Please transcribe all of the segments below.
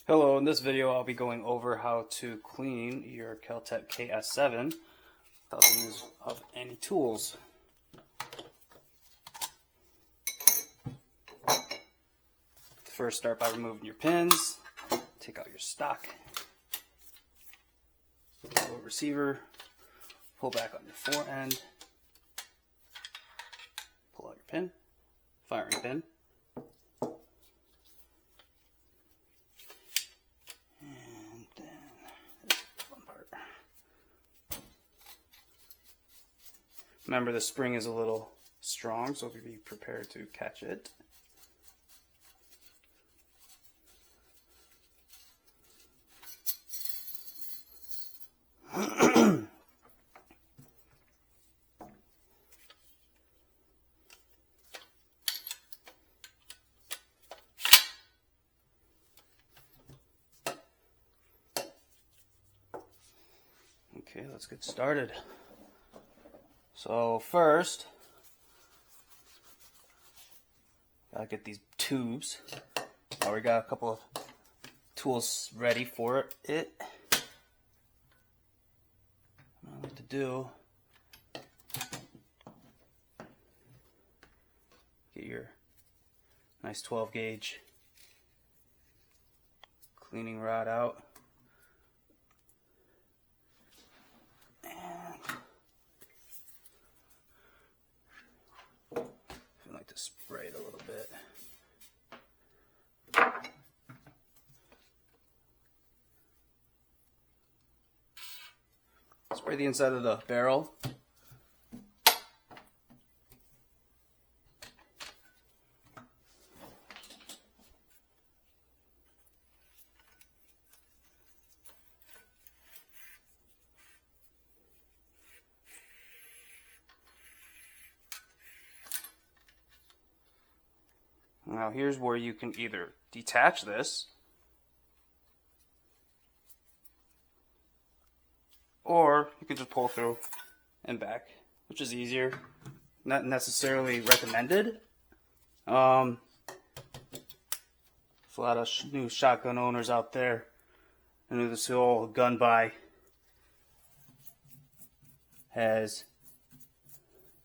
Hello, in this video I'll be going over how to clean your Kel-Tec KS7 without the use of any tools. First, start by removing your pins. Take out your stock receiver, pull back on your fore end, pull out your pin, firing pin. Remember, the spring is a little strong, so be prepared to catch it. Okay, let's get started. So first, gotta get these tubes. Now we got a couple of tools ready for it. What I like to do, get your nice 12 gauge cleaning rod out. Spray it a little bit. Spray the inside of the barrel. Now here's where you can either detach this or you can just pull through and back, which is easier. Not necessarily recommended. There's a lot of new shotgun owners out there. I know this whole gun buy has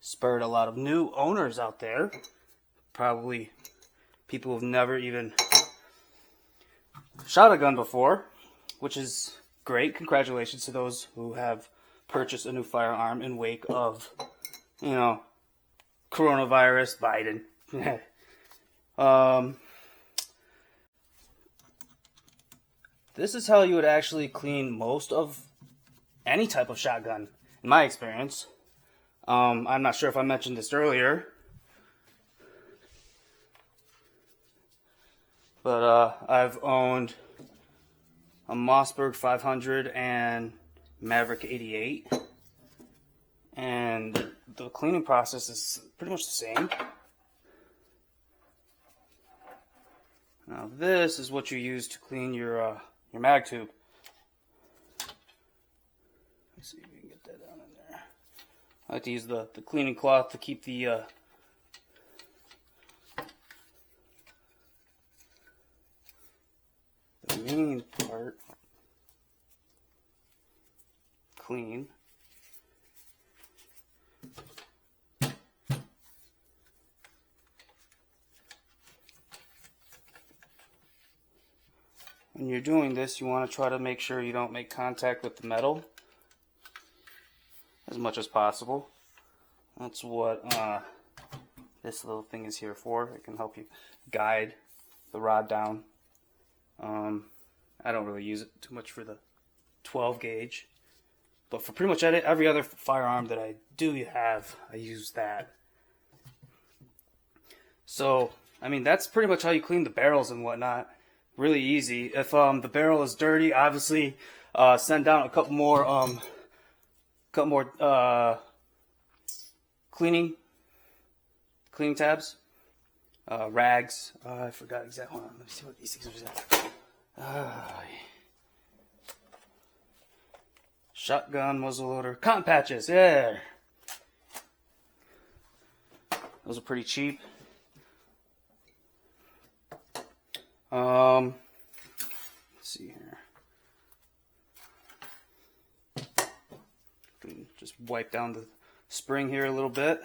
spurred a lot of new owners out there. Probably people who've never even shot a gun before, which is great. Congratulations to those who have purchased a new firearm in wake of, coronavirus, Biden. This is how you would actually clean most of any type of shotgun, in my experience. I'm not sure if I mentioned this earlier, but I've owned a Mossberg 500 and Maverick 88, and the cleaning process is pretty much the same. Now this is what you use to clean your mag tube. Let's see if we can get that down in there. I like to use the cleaning cloth to keep the main part clean. When you're doing this, you want to try to make sure you don't make contact with the metal as much as possible. That's what this little thing is here for. It can help you guide the rod down. I don't really use it too much for the 12 gauge, but for pretty much every other firearm that I do have, I use that. So, I mean, that's pretty much how you clean the barrels and whatnot. Really easy. If the barrel is dirty, obviously send down a couple more cleaning tabs, rags. I forgot exactly. Let me see what these things are. Shotgun muzzleloader cotton patches. Yeah, those are pretty cheap. see here. Just wipe down the spring here a little bit.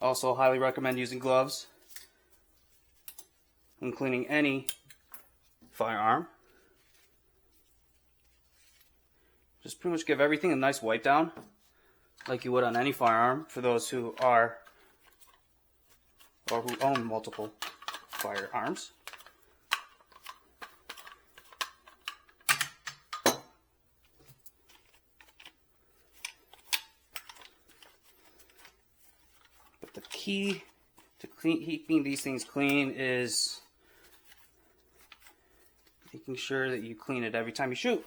Also, highly recommend using gloves when cleaning any firearm. Just pretty much give everything a nice wipe down, like you would on any firearm, for those who are or who own multiple firearms. But the key to keeping these things clean is making sure that you clean it every time you shoot,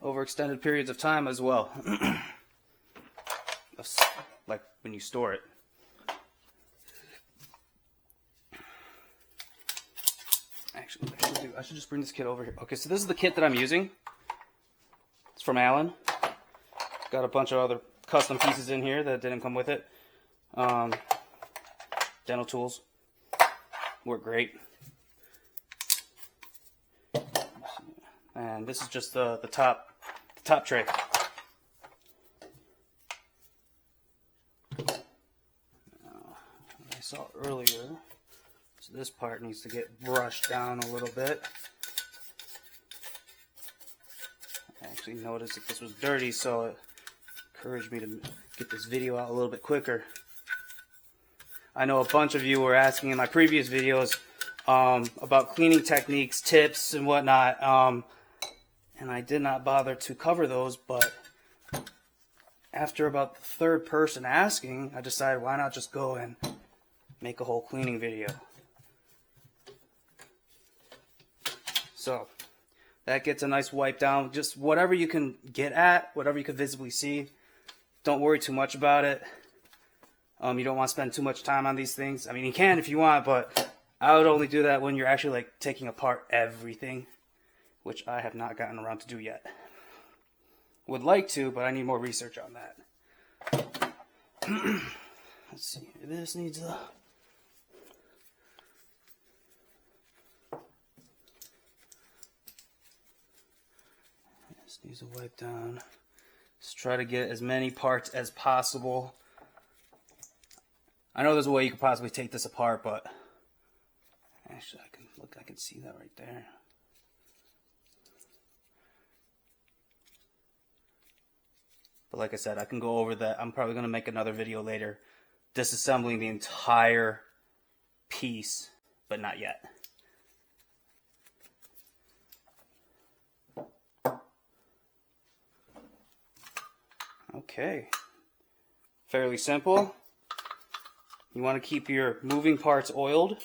over extended periods of time as well. Like when you store it. Actually, I should just bring this kit over here. Okay, so this is the kit that I'm using. It's from Allen. Got a bunch of other custom pieces in here that didn't come with it. Dental tools work great. And this is just the top tray. Now, I saw earlier, so this part needs to get brushed down a little bit. I actually noticed that this was dirty, so it encouraged me to get this video out a little bit quicker. I know a bunch of you were asking in my previous videos about cleaning techniques, tips, and whatnot. And I did not bother to cover those, but after about the third person asking, I decided why not just go and make a whole cleaning video. So that gets a nice wipe down. Just whatever you can get at, whatever you can visibly see. Don't worry too much about it. You don't want to spend too much time on these things. I mean, you can if you want, but I would only do that when you're actually like taking apart everything, which I have not gotten around to do yet. Would like to, but I need more research on that. Let's see. This needs a... This needs a wipe down. Just try to get as many parts as possible. I know there's a way you could possibly take this apart, but actually I can see that right there. But like I said, I can go over that. I'm probably going to make another video later disassembling the entire piece, but not yet. Okay. Fairly simple. You want to keep your moving parts oiled.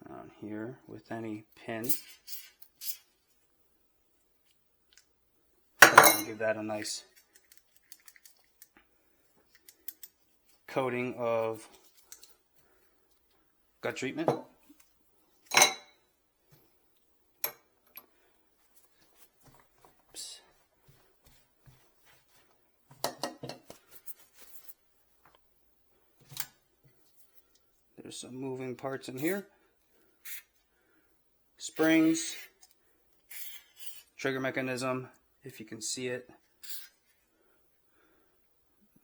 On here with any pin. Give that a nice coating of gut treatment. There's some moving parts in here. Springs, trigger mechanism, if you can see it.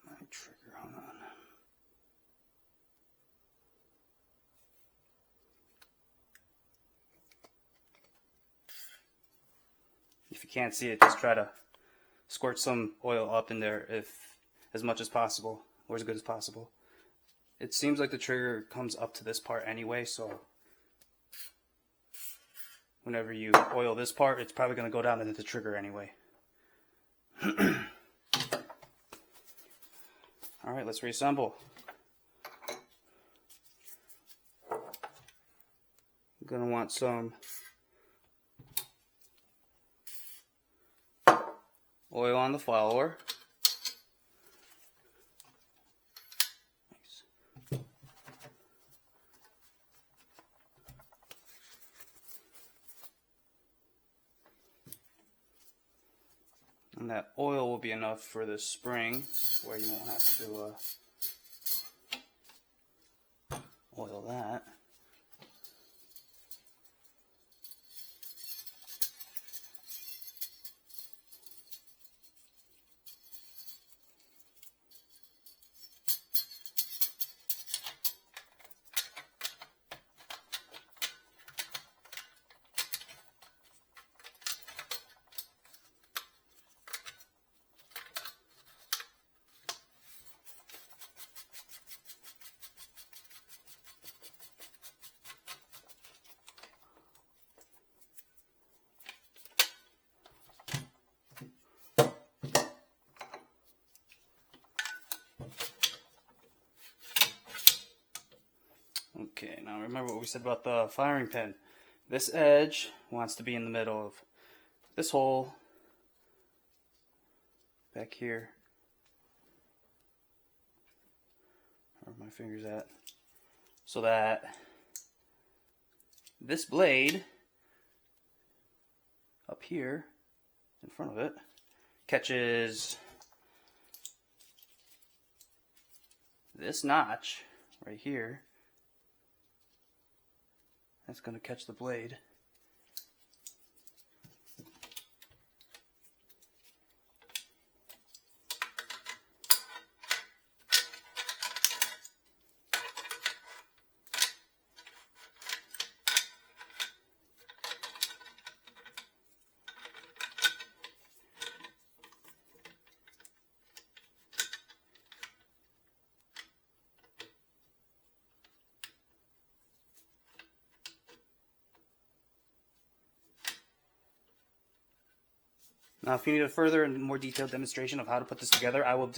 My trigger, hold on. If you can't see it, just try to squirt some oil up in there as much as possible, or as good as possible. It seems like the trigger comes up to this part anyway, so whenever you oil this part, it's probably going to go down into the trigger anyway. Alright, let's reassemble. I'm going to want some oil on the follower. And that oil will be enough for the spring, where you won't have to oil that. Okay, now remember what we said about the firing pin. This edge wants to be in the middle of this hole back here, where my finger's at, so that this blade up here in front of it catches this notch right here. That's going to catch the blade. Now, if you need a further and more detailed demonstration of how to put this together, I will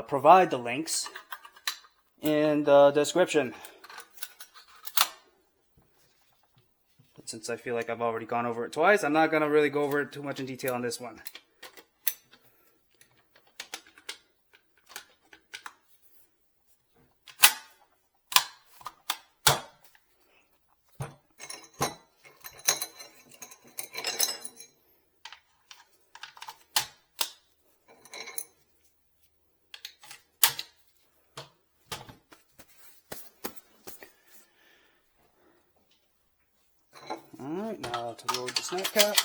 provide the links in the description. But since I feel like I've already gone over it twice, I'm not going to really go over it too much in detail on this one. Alright, now to load the snap cap.